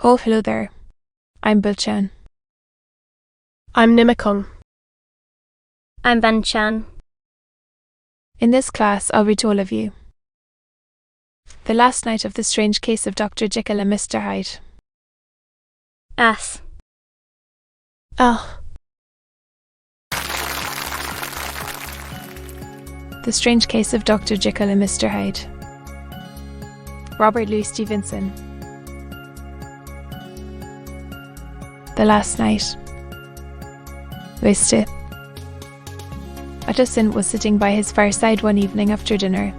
Oh, hello there. I'm Bilchan. I'm Nimakong. I'm Banchan. In this class, I'll read to all of you. The last night of the strange case of Dr. Jekyll and Mr. Hyde. As. The strange case of Dr. Jekyll and Mr. Hyde. Robert Louis Stevenson. The last night. Weste. Utterson was sitting by his fireside one evening after dinner,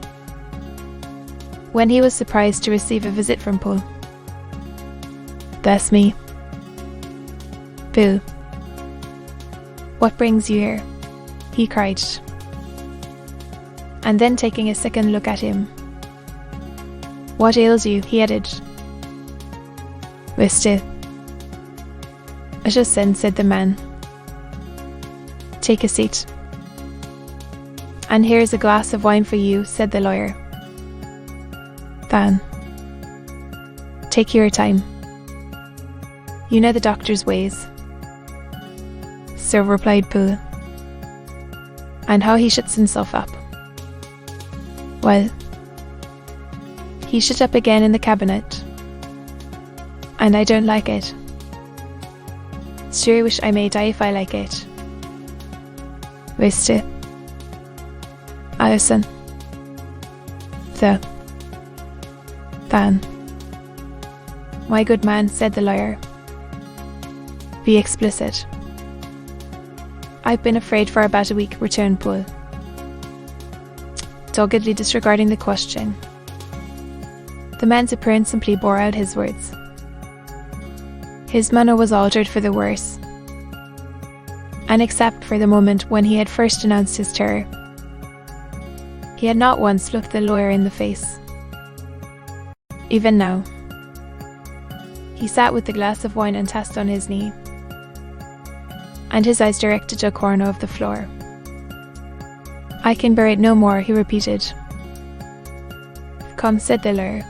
when he was surprised to receive a visit from Paul. "That's me." "Bill, what brings you here?" he cried. And then taking a second look at him, "What ails you?" he added. "Weste." "Utterson," said the man. "Take a seat." "And here's a glass of wine for you," said the lawyer. "Than. Take your time. You know the doctor's ways." "Sir," replied Poole. "And how he shuts himself up." "Well, he shut up again in the cabinet, and I don't like it. Sure, wish I may die if I like it." "Weste." "Alison." "Than. My good man," said the lawyer. "Be explicit." "I've been afraid for about a week," returned Poole, doggedly disregarding the question. The man's appearance simply bore out his words. His manner was altered for the worse, and except for the moment when he had first announced his terror, he had not once looked the lawyer in the face. Even now, he sat with the glass of wine and tassed on his knee, and his eyes directed to a corner of the floor. "I can bear it no more," he repeated. "Come," said the lawyer.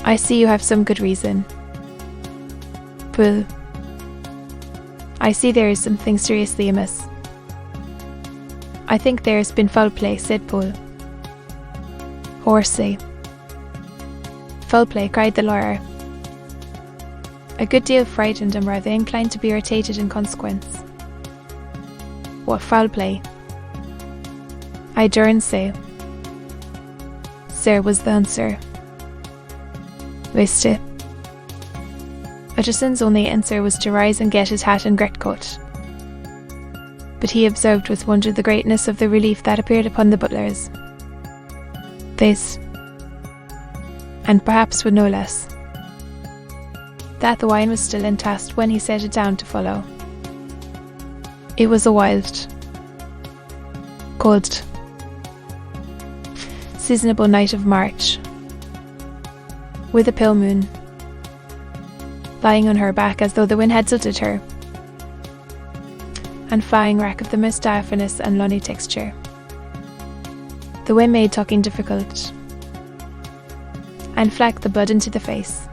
"I see you have some good reason." "Poole, I see there is something seriously amiss." "I think there has been foul play," said Poole. "Horsey." "Foul play," cried the lawyer, a good deal frightened and rather inclined to be irritated in consequence. "What foul play?" "I daren't say." "Sir," was the answer. "Weste." Utterson's only answer was to rise and get his hat and greatcoat, but he observed with wonder the greatness of the relief that appeared upon the butlers. This, and perhaps with no less, that the wine was still intact when he set it down to follow. It was a wild, cold, seasonable night of March, with a pale moon lying on her back as though the wind had tilted her, and flying rack of the most diaphanous and lunny texture. The wind made talking difficult, and flacked the blood into the face.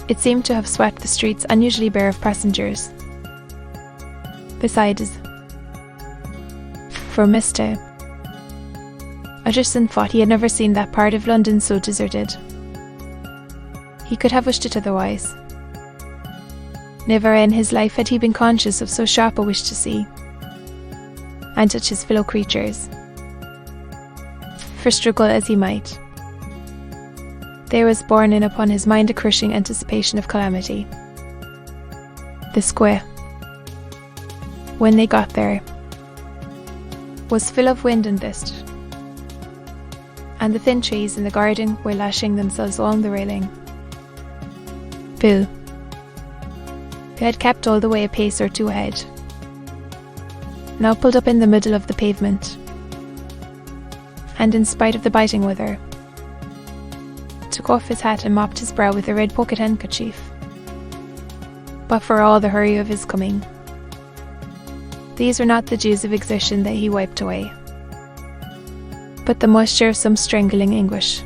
It seemed to have swept the streets unusually bare of passengers. Besides, for Mr. Utterson thought he had never seen that part of London so deserted. He could have wished it otherwise. Never in his life had he been conscious of so sharp a wish to see and touch his fellow creatures. For struggle as he might, there was borne in upon his mind a crushing anticipation of calamity. The square, when they got there, was full of wind and dust, and the thin trees in the garden were lashing themselves along the railing. Bill, who had kept all the way a pace or two ahead, now pulled up in the middle of the pavement, and in spite of the biting weather, took off his hat and mopped his brow with a red pocket handkerchief. But for all the hurry of his coming, these were not the dews of exertion that he wiped away, but the moisture of some strangling anguish.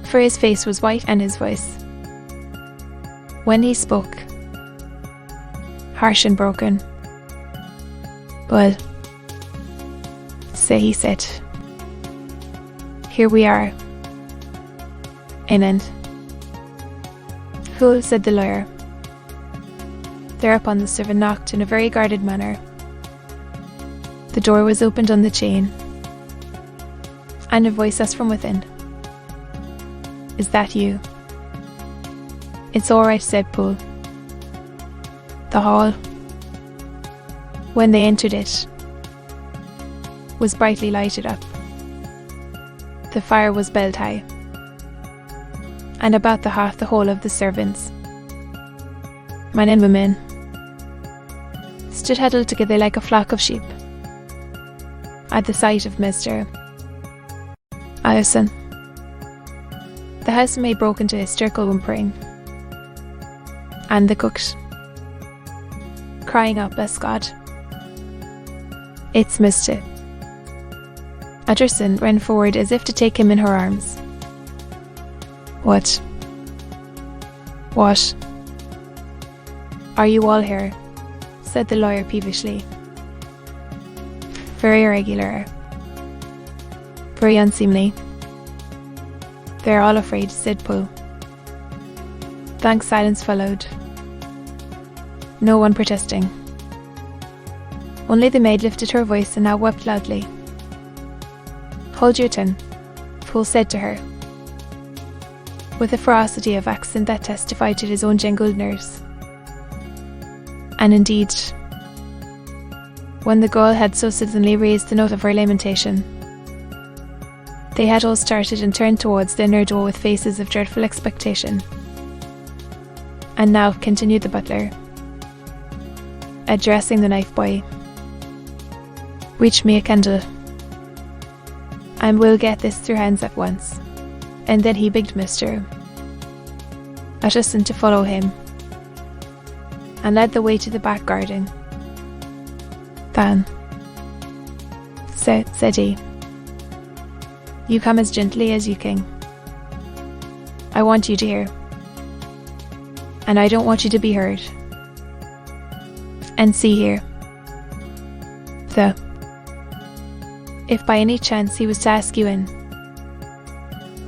for his face was white and his voice, when he spoke, harsh and broken. "Well," he said, "here we are. An end." "Who?" said the lawyer. Thereupon the servant knocked in a very guarded manner. The door was opened on the chain, and a voice asked from within, "Is that you?" "It's all right," said Poole. The hall, when they entered it, was brightly lighted up. The fire was belt high, and about the hearth the whole of the servants, men and women, stood huddled together like a flock of sheep at the sight of Mr. Allison. The housemaid broke into hysterical whimpering, and the cook, crying out, "Bless God, it's Mr. Utterson," ran forward as if to take him in her arms. What? "Are you all here?" said the lawyer peevishly. "Very irregular. Very unseemly. They're all afraid," said Poole. Blank silence followed. No one protesting. Only the maid lifted her voice and now wept loudly. "Hold your tongue," Poole said to her, with a ferocity of accent that testified to his own jangled nerves. And indeed, when the girl had so suddenly raised the note of her lamentation, they had all started and turned towards the inner door with faces of dreadful expectation. "And now," continued the butler, addressing the knife boy, "reach me a candle, and we'll get this through hands at once." And then he begged Mr. Utterson to follow him, and led the way to the back garden. "Then," said he, "you come as gently as you can. I want you to hear, and I don't want you to be heard. And see here, if by any chance he was to ask you in,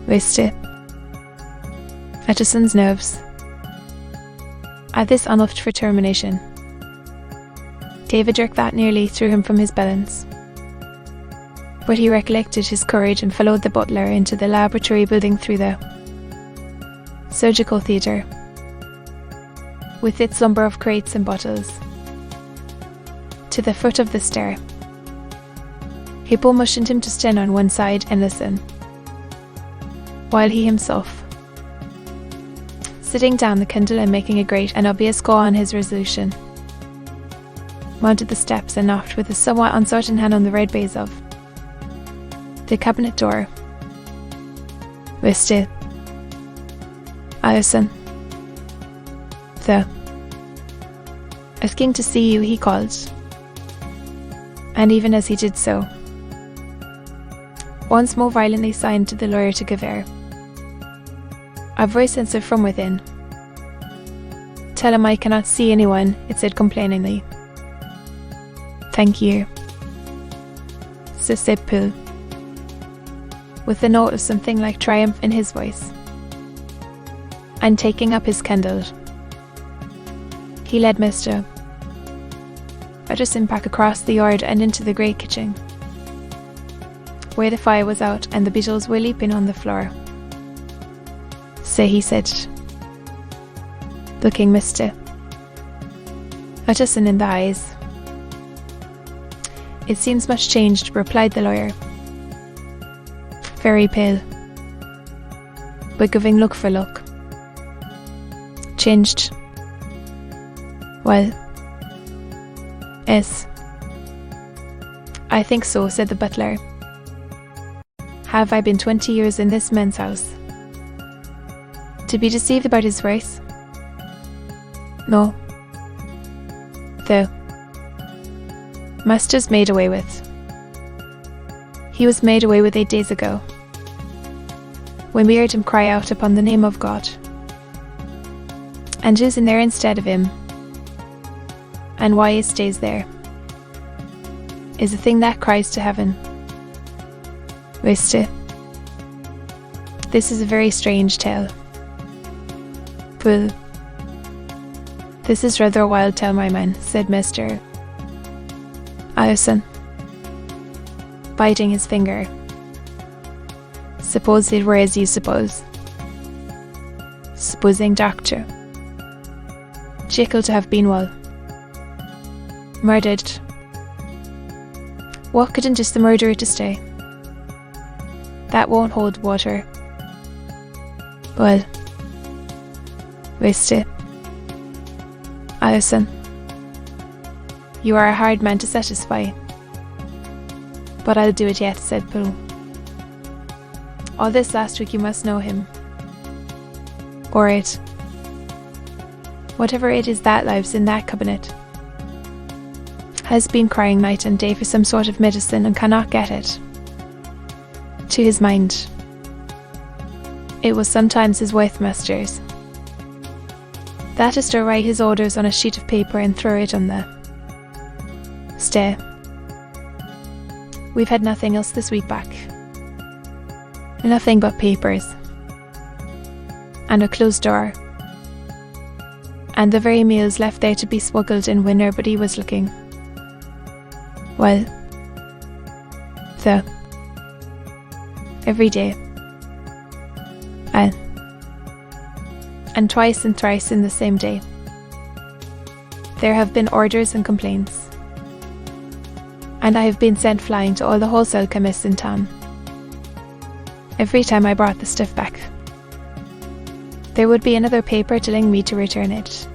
Mr. Utterson's nerves." At this unlooked for termination, David jerked that nearly threw him from his balance. But he recollected his courage and followed the butler into the laboratory building through the surgical theatre, with its lumber of crates and bottles, to the foot of the stair. Hippo motioned him to stand on one side and listen, while he himself, sitting down the candle and making a great and obvious call on his resolution, mounted the steps and knocked with a somewhat uncertain hand on the red baize of the cabinet door. "Mr. Allison, asking to see you," he called, and even as he did so, once more violently signed to the lawyer to give air. A voice answered from within. "Tell him I cannot see anyone," it said complainingly. "Thank you," said Poole, with a note of something like triumph in his voice. And taking up his candle, he led Mr. Utterson back across the yard and into the great kitchen, where the fire was out and the beetles were leaping on the floor. "Say," he said, looking Mr. Utterson in the eyes. "It seems much changed," replied the lawyer. "Very pale, but giving look for look. Changed? Well, yes, I think so," said the butler. "Have I been 20 years in this man's house to be deceived about his voice? No. Though Master's made away with. He was made away with 8 days ago. when we heard him cry out upon the name of God, and who's in there instead of him, and why he stays there, is a thing that cries to heaven. Wiste. This is a very strange tale. Well, this is rather a wild tale, my man, said Mr. Allison, biting his finger. Suppose it were as you suppose. Supposing Dr. Jekyll to have been murdered. What could induce the murderer to stay? That won't hold water. Well, Wiste. Allison, you are a hard man to satisfy. But I'll do it yet, said Pooh. All this last week you must know him. Or it. Whatever it is that lives in that cabinet. Has been crying night and day for some sort of medicine and cannot get it. To his mind. It was sometimes his wife, masters. That is to write his orders on a sheet of paper and throw it on the stay. We've had nothing else this week back. Nothing but papers. And a closed door. And the very meals left there to be swuggled in when nobody was looking. Well, so, every day. And twice and thrice in the same day. There have been orders and complaints. And I have been sent flying to all the wholesale chemists in town. Every time I brought the stuff back, there would be another paper telling me to return it,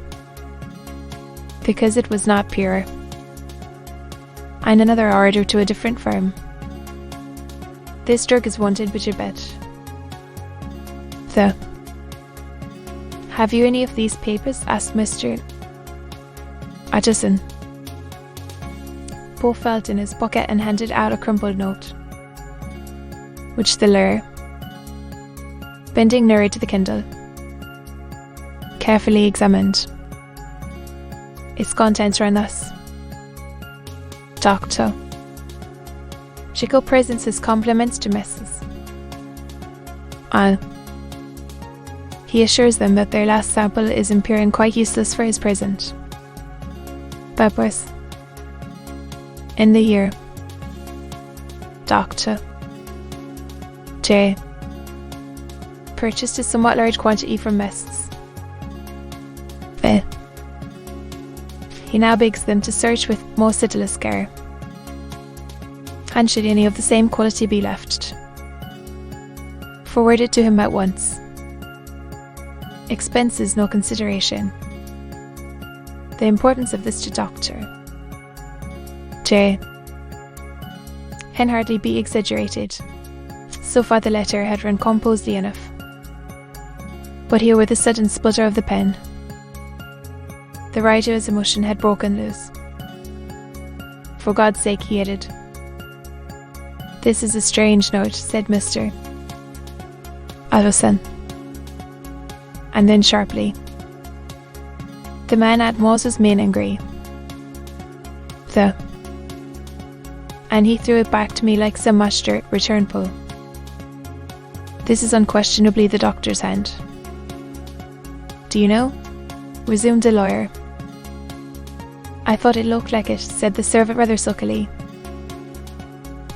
because it was not pure, and another order to a different firm. This drug is wanted, would you bet? So, have you any of these papers? Asked Mr. Addison. Poe felt in his pocket and handed out a crumpled note, which the lawyer, bending nearer to the Kindle, carefully examined. Its contents ran thus: Dr. Jekyll presents his compliments to Mrs. He assures them that their last sample is impure and quite useless for his present purpose. In the year, Dr. J. purchased a somewhat large quantity from Mrs. V. He now begs them to search with more ceaseless care, and should any of the same quality be left, forward it to him at once. Expenses no consideration. The importance of this to Dr. J. can hardly be exaggerated. So far the letter had run composedly enough. But here, with a sudden splutter of the pen, the writer's emotion had broken loose. For God's sake, he added. This is a strange note, said Mr. Allison. And then sharply, the man at Moses main angry. And he threw it back to me like some much dirt, returned Poe. This is unquestionably the doctor's hand. Do you know? Resumed the lawyer. I thought it looked like it, said the servant rather sulkily.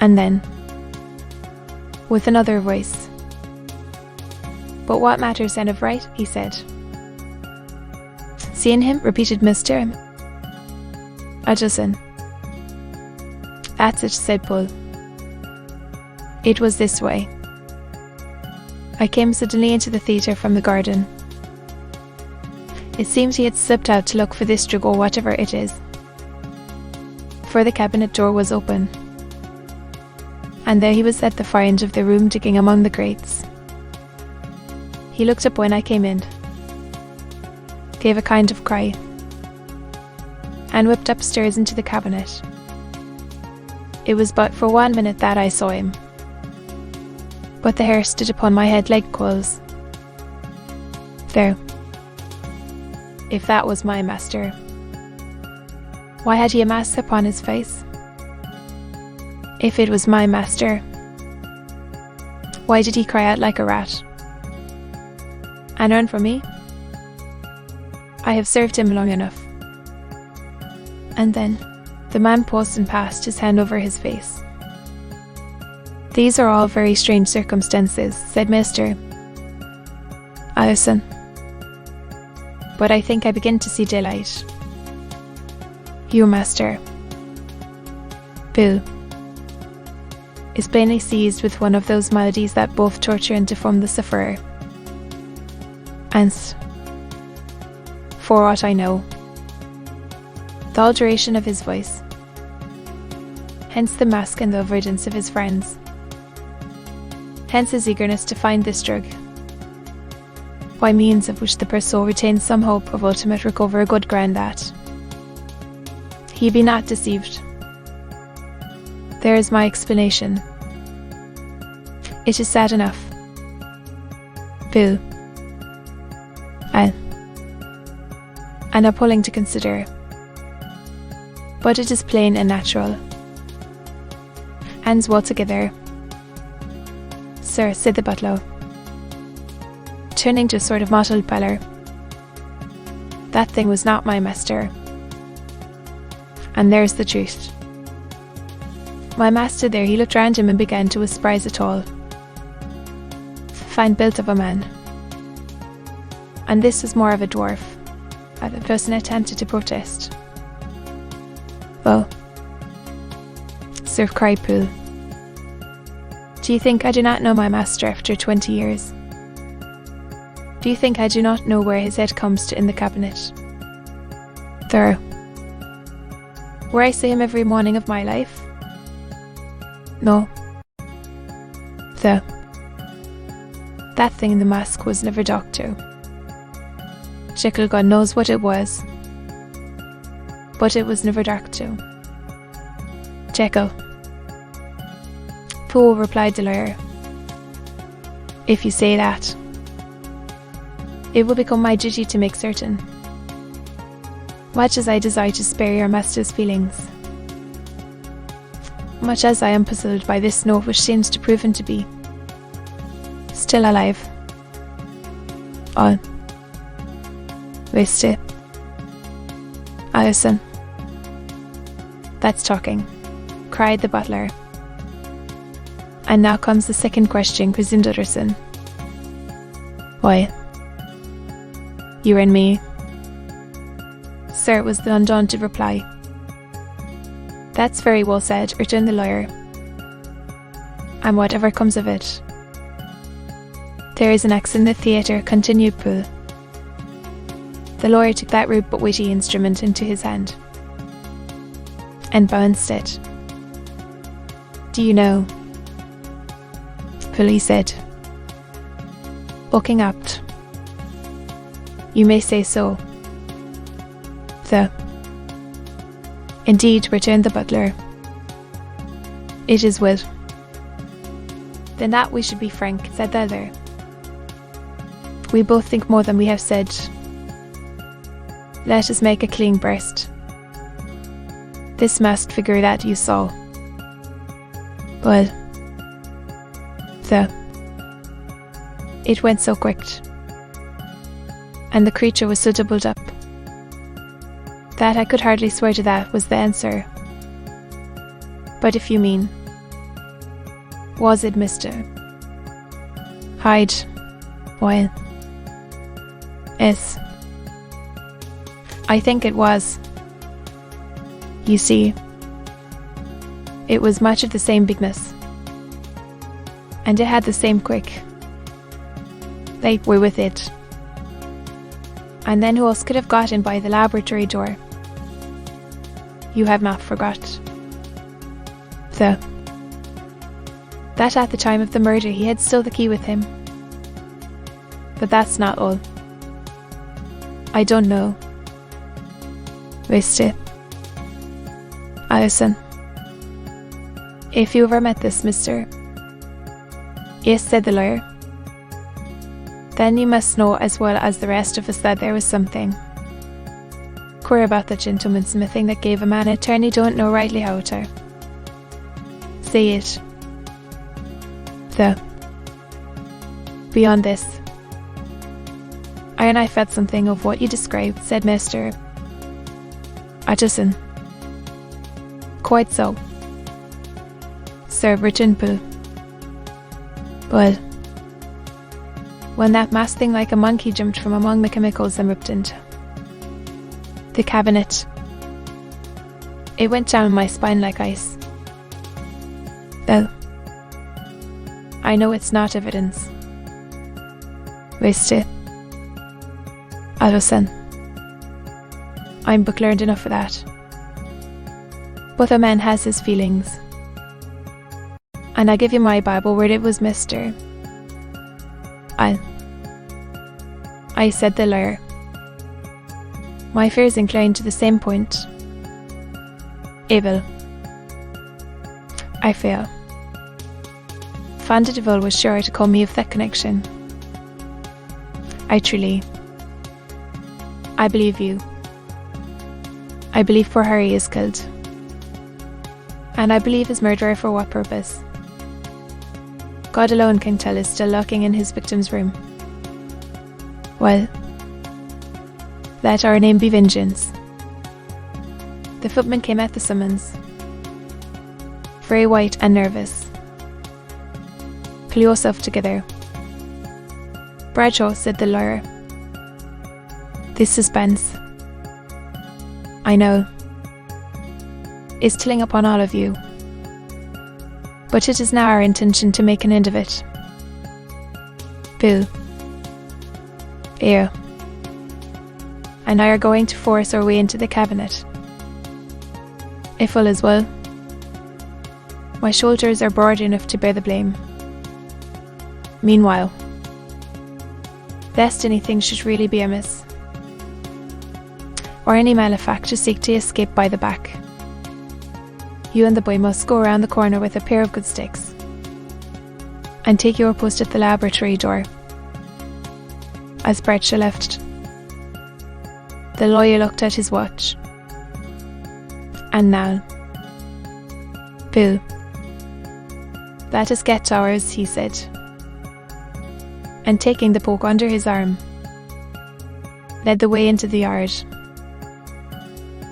And then, with another voice, but what matters then of right, he said. Seeing him, repeated Mr. Addison. That's it, said Poe. It was this way. I came suddenly into the theatre from the garden. It seems he had slipped out to look for this drug or whatever it is, for the cabinet door was open, and there he was at the far end of the room digging among the grates. He looked up when I came in, gave a kind of cry, and whipped upstairs into the cabinet. It was but for 1 minute that I saw him. but the hair stood upon my head like coals. There. If that was my master, why had he a mask upon his face? If it was my master, why did he cry out like a rat? And earn from me? I have served him long enough. And then the man paused and passed his hand over his face. These are all very strange circumstances, said Mr. Allison. But I think I begin to see daylight. You, master, Bill, is plainly seized with one of those maladies that both torture and deform the sufferer. And, for aught I know, the alteration of his voice, hence the mask and the avoidance of his friends, hence his eagerness to find this drug, by means of which the poor soul retains some hope of ultimate recovery, good ground that he be not deceived. There is my explanation. It is sad enough, Bill, and appalling to consider, but it is plain and natural. Hands well together. Sir, said the butler, turning to a sort of mottled pallor. That thing was not my master. And there's the truth. My master there, he looked round him and began to surprise a tall, fine built of a man. And this was more of a dwarf. The person attempted to protest. Well, Sir, cried Poole, do you think I do not know my master after 20 years? Do you think I do not know where his head comes to in the cabinet? There, where I see him every morning of my life? No. That thing in the mask was never doctor. Jekyll, God knows what it was, but it was never doctor. Jekyll. Fool, replied the lawyer. If you say that, it will become my duty to make certain. Much as I desire to spare your master's feelings, much as I am puzzled by this note which seems to prove him to be still alive. All. Wasted. Allison. That's talking, cried the butler. And now comes the second question, resumed Utterson. Why? You and me. Sir, was the undaunted reply. That's very well said, returned the lawyer. And whatever comes of it. There is an axe in the theatre, continued Poole. The lawyer took that rude but weighty instrument into his hand and balanced it. Do you know, Poole, he said, looking up, you may say so. Indeed, returned the butler. It is well. Then that we should be frank, said the other. We both think more than we have said. Let us make a clean breast. This masked figure that you saw. Well, it went so quick, and the creature was so doubled up, that I could hardly swear to that was the answer. But if you mean, was it Mr. Hyde? Well, yes, I think it was. You see, it was much of the same bigness, and it had the same quick. They were with it. And then who else could have got in by the laboratory door? You have not forgot. That at the time of the murder he had still the key with him. But that's not all. I don't know. Waste it. Allison, if you ever met this Mr. Yes, said the lawyer. Then you must know as well as the rest of us that there was something queer about the gentleman smithing that gave a man a turn he don't know rightly how to say it. Beyond this, I and I felt something of what you described, said Mr. Utterson. Quite so, Sir returned Bill. But when that masked thing like a monkey jumped from among the chemicals and ripped into the cabinet, it went down my spine like ice. Well, I know it's not evidence. Waste Alison. I'm book learned enough for that. But a man has his feelings. And I give you my Bible word it was Mr. I said the lawyer. My fears inclined to the same point. Abel. I fail. Fonda Deville was sure to call me of that connection. I believe you. I believe poor Harry is killed. And I believe his murderer for what purpose? God alone can tell is still lurking in his victim's room. Well, let our name be vengeance. The footman came at the summons, very white and nervous. Pull yourself together. Bradshaw, said the lawyer. This suspense, I know, is telling upon all of you. But it is now our intention to make an end of it. Bill, Eyre, and I are going to force our way into the cabinet. If all is well, my shoulders are broad enough to bear the blame. Meanwhile, lest anything should really be amiss, or any malefactor seek to escape by the back, you and the boy must go around the corner with a pair of good sticks and take your post at the laboratory door. As Bradshaw left, the lawyer looked at his watch. And now, Bill, let us get to ours, he said, and taking the poke under his arm, led the way into the yard.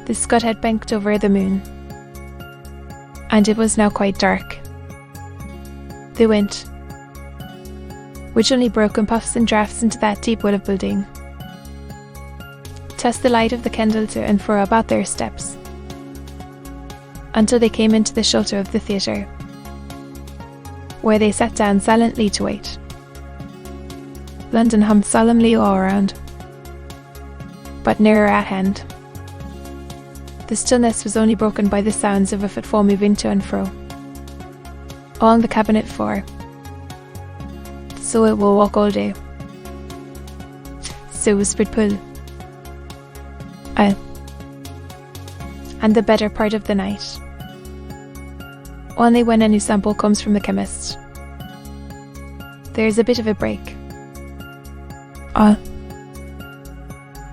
The scud had banked over the moon, and it was now quite dark. They went, which only broke in puffs and draughts into that deep well of building, tossed the light of the candle to and fro about their steps, until they came into the shelter of the theatre, where they sat down silently to wait. London hummed solemnly all around, but nearer at hand, the stillness was only broken by the sounds of a footfall moving to and fro along the cabinet floor. So it will walk all day, so whispered Pull. And the better part of the night, only when a new sample comes from the chemist. There's a bit of a break.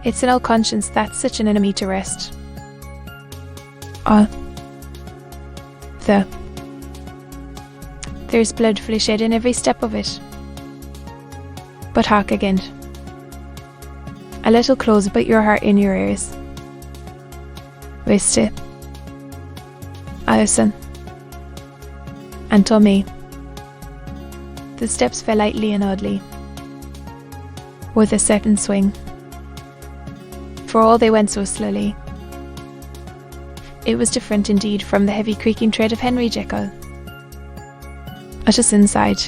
It's an old conscience that's such an enemy to rest. There's blood fully shed in every step of it. But hark again. A little close, but your heart in your ears. Waste it. Alison. And Tommy. The steps fell lightly and oddly, with a certain swing. For all they went so slowly, it was different indeed from the heavy creaking tread of Henry Jekyll. Utterson sighed.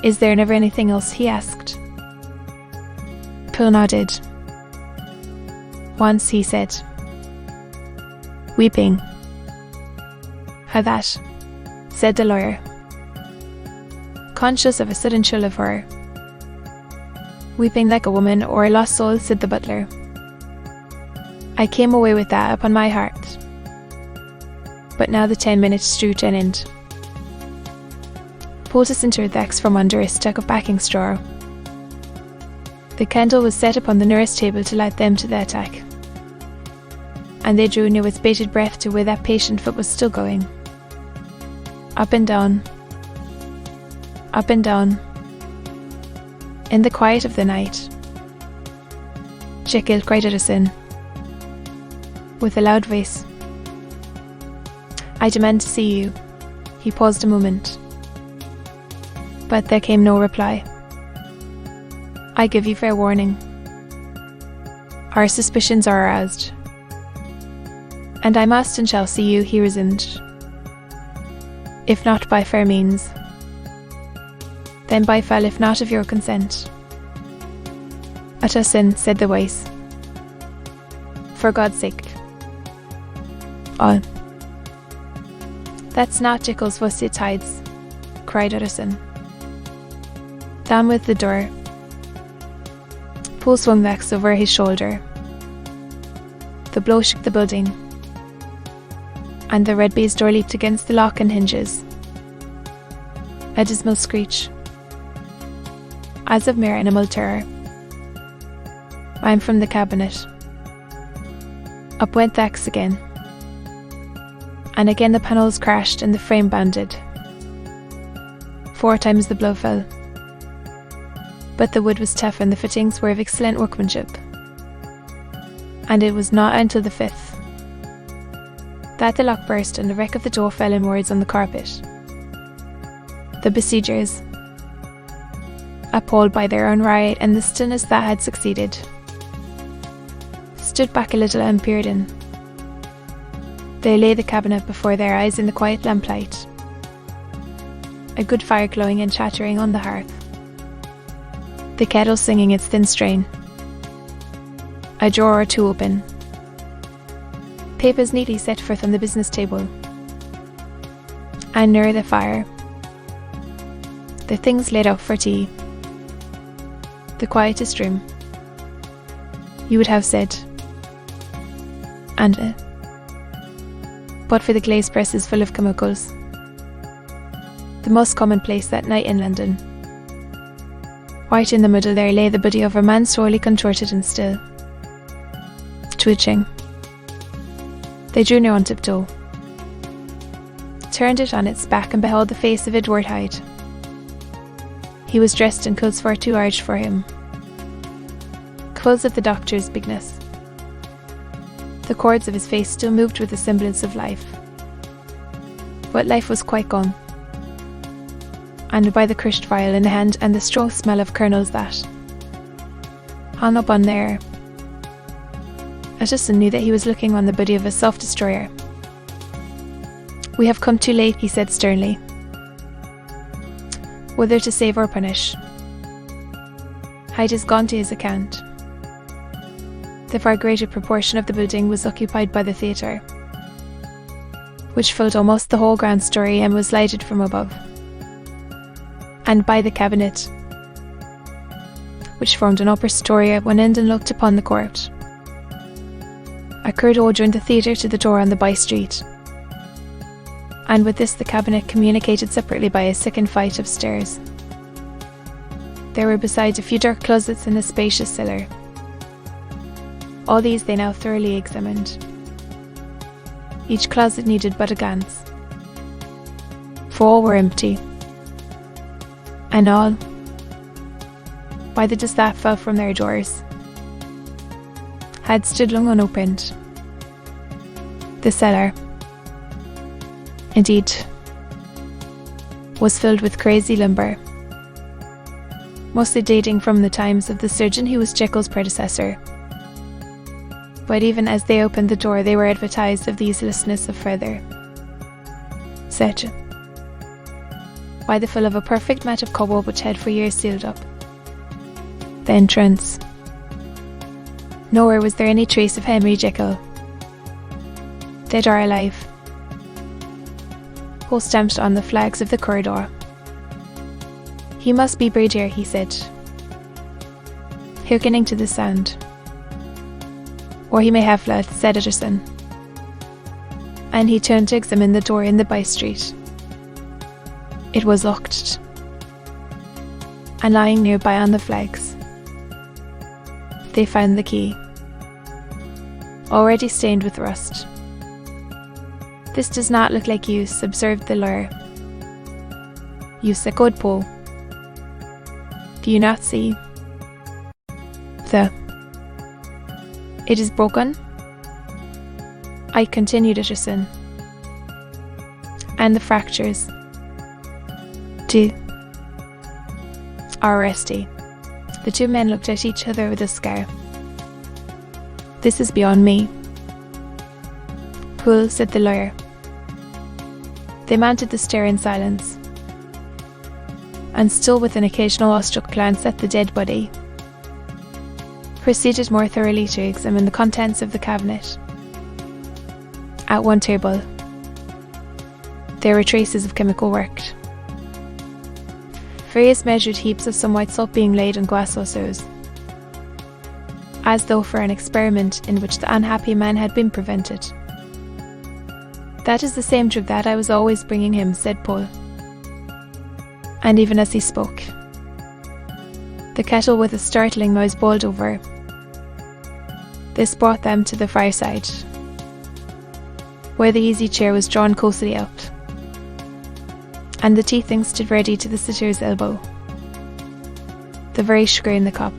Is there never anything else? He asked. Pull nodded. Once, he said. Weeping. How that? Said the lawyer, conscious of a sudden chill of horror. Weeping like a woman or a lost soul, said the butler. I came away with that upon my heart. But now the 10 minutes drew to an end. pulled a cinder of wax from under a stack of backing straw. The candle was set upon the nearest table to light them to the attack, and they drew near with bated breath to where that patient foot was still going. Up and down, up and down, in the quiet of the night. Jekyll, cried Edison, with a loud voice. I demand to see you. He paused a moment, but there came no reply. I give you fair warning. Our suspicions are aroused, and I must and shall see you, he resumed. If not by fair means, then by foul, if not of your consent. Edison, said the voice. For God's sake. Oh. That's not Jekyll's voice, it's Hyde's, cried Edison. Down with the door. Poole swung Max over his shoulder. The blow shook the building, and the red baize door leaped against the lock and hinges. A dismal screech, as of mere animal terror. I'm from the cabinet. Up went the axe again, and again the panels crashed and the frame bounded. 4 times the blow fell, but the wood was tough and the fittings were of excellent workmanship, and it was not until the 5th that the lock burst and the wreck of the door fell inwards on the carpet. The besiegers, appalled by their own riot and the stillness that had succeeded, stood back a little and peered in. They lay the cabinet before their eyes in the quiet lamplight, a good fire glowing and chattering on the hearth, the kettle singing its thin strain, a drawer or two open, papers neatly set forth on the business table, and near the fire, the things laid out for tea. The quietest room, you would have said, and but for the glaze presses full of chemicals, the most commonplace that night in London. Right in the middle there lay the body of a man sorely contorted and still, twitching. They drew near on tiptoe, turned it on its back and beheld the face of Edward Hyde. He was dressed in clothes far too large for him, clothes of the doctor's bigness. The cords of his face still moved with a semblance of life, but life was quite gone, and by the crushed vial in the hand and the strong smell of kernels that hung up on there, Edison knew that he was looking on the body of a self-destroyer. We have come too late, he said sternly. Whether to save or punish, Hyde has gone to his account. The far greater proportion of the building was occupied by the theatre, which filled almost the whole ground story and was lighted from above, and by the cabinet, which formed an upper story at one end and looked upon the court. A corridor joined the theatre to the door on the by-street, and with this the cabinet communicated separately by a second flight of stairs. There were besides a few dark closets and a spacious cellar. All these they now thoroughly examined. Each closet needed but a glance, for all were empty, and all, by the dust that fell from their doors, had stood long unopened. The cellar, indeed, was filled with crazy lumber, mostly dating from the times of the surgeon who was Jekyll's predecessor. But even as they opened the door, they were advertised of the uselessness of further search by the fill of a perfect mat of cobweb which had for years sealed up the entrance. Nowhere was there any trace of Henry Jekyll, dead or alive. Poole stamped on the flags of the corridor. He must be buried here, he said, hearkening to the sound. Or he may have fled, said Edison, and he turned to examine the door in the by-street. It was locked. and lying nearby on the flags, they found the key, already stained with rust. "This does not look like use," observed the lawyer. "Use echoed Paul. Do you not see? It is broken?" "I," continued Utterson. "And the fractures are rusty." The two men looked at each other with a scare. "This is beyond me." "Pool," said the lawyer. They mounted the stair in silence, and still with an occasional awestruck glance at the dead body, proceeded more thoroughly to examine the contents of the cabinet. At one table, there were traces of chemical work. Various measured heaps of some white salt being laid on glass saucers, as though for an experiment in which the unhappy man had been prevented. "That is the same drug that I was always bringing him," said Paul. And even as he spoke, the kettle with a startling noise boiled over. This brought them to the fireside, where the easy chair was drawn closely up, and the tea things stood ready to the sitter's elbow. The very sugar in the cup.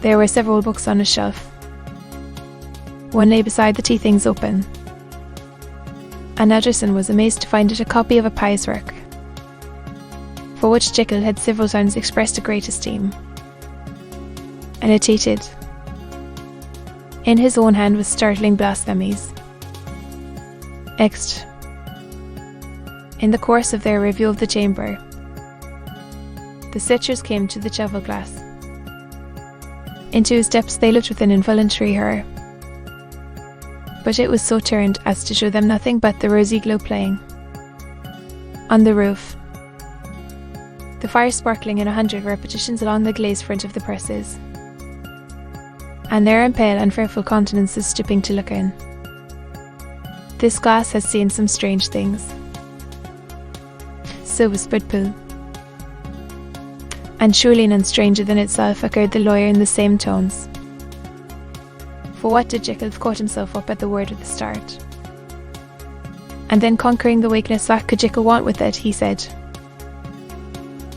There were several books on a shelf. One lay beside the tea things open, and Utterson was amazed to find it a copy of a pious work, for which Jekyll had several times expressed a great esteem, and annotated in his own hand with startling blasphemies. Next, in the course of their review of the chamber, the sitters came to the cheval glass, into whose depths they looked with an involuntary horror. But it was so turned as to show them nothing but the rosy glow playing on the roof, the fire sparkling in 100 repetitions along the glazed front of the presses, and their pale and fearful countenances stooping to look in. "This glass has seen some strange things," so whispered Poole. "And surely none stranger than itself," echoed the lawyer in the same tones. For what did Jekyll have caught himself up at the word with a start? And then, conquering the weakness, what could Jekyll want with it, he said.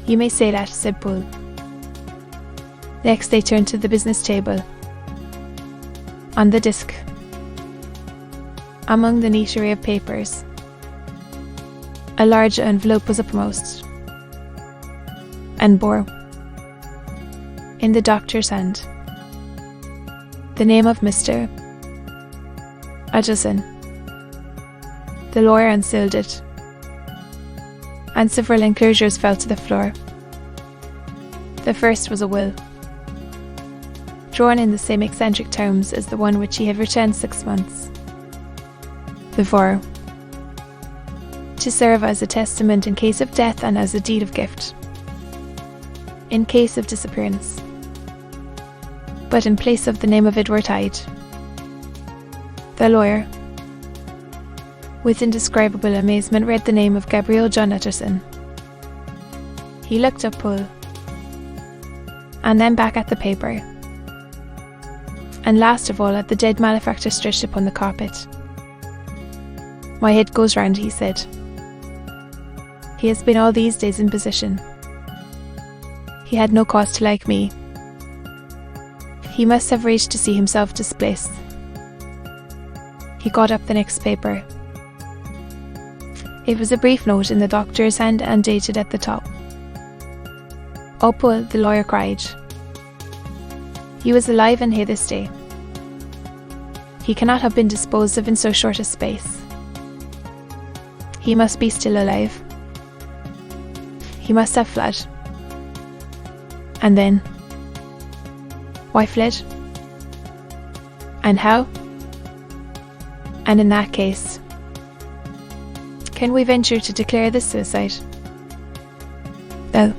"You may say that," said Poole. Next they turned to the business table. On the desk, among the neat array of papers, a large envelope was uppermost, and bore, in the doctor's hand, the name of Mr. Utterson. The lawyer unsealed it, and several enclosures fell to the floor. The first was a will, drawn in the same eccentric terms as the one which he had written 6 months before, to serve as a testament in case of death and as a deed of gift in case of disappearance, but in place of the name of Edward Hyde. The lawyer, with indescribable amazement, read the name of Gabriel John Utterson. He looked up Poole, and then back at the paper, and last of all at the dead malefactor stretched upon the carpet. "My head goes round," he said. "He has been all these days in possession. He had no cause to like me. He must have raged to see himself displaced." He caught up the next paper. It was a brief note in the doctor's hand and dated at the top. "Oh, Poole," the lawyer cried. "He was alive and here this day. He cannot have been disposed of in so short a space. He must be still alive. He must have fled. And then, why fled? And how? And in that case, can we venture to declare this suicide? Well,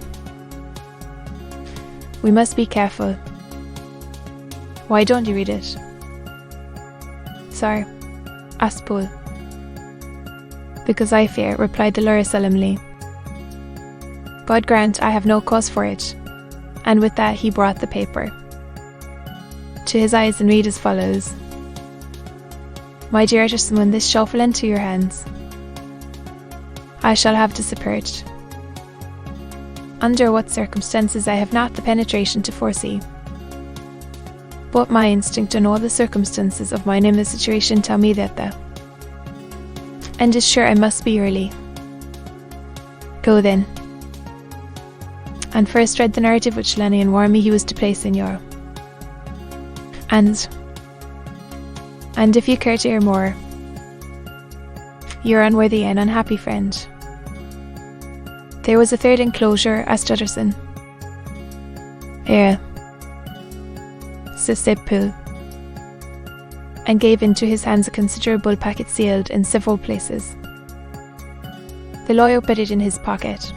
we must be careful. Why don't you read it?" "Sir?" asked Poole. "Because I fear," replied the lawyer solemnly, God grant I have no cause for it. And with that he brought the paper to his eyes and read as follows. My dear Utterson, when this shall fall into your hands, I shall have disappeared. Under what circumstances I have not the penetration to foresee. But my instinct and all the circumstances of mine in the situation tell me that the end is sure I must be early. Go then. And first read the narrative which Lenny warned me he was to place in your. And if you care to hear more, your unworthy and unhappy friend. There was a third enclosure, asked Utterson. Said Poole, and gave into his hands a considerable packet sealed in several places. The lawyer put it in his pocket.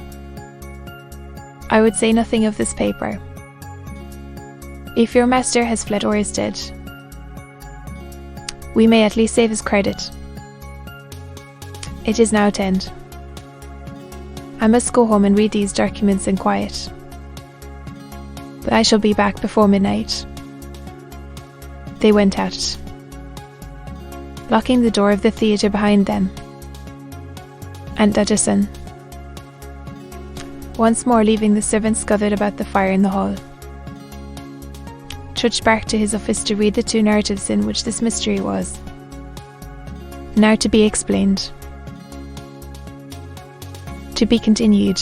I would say nothing of this paper. If your master has fled or is dead, we may at least save his credit. It is now 10. I must go home and read these documents in quiet. But I shall be back before midnight. They went out, locking the door of the theatre behind them. And Utterson, once more leaving the servants gathered about the fire in the hall, trudged back to his office to read the 2 narratives in which this mystery was now to be explained. To be continued.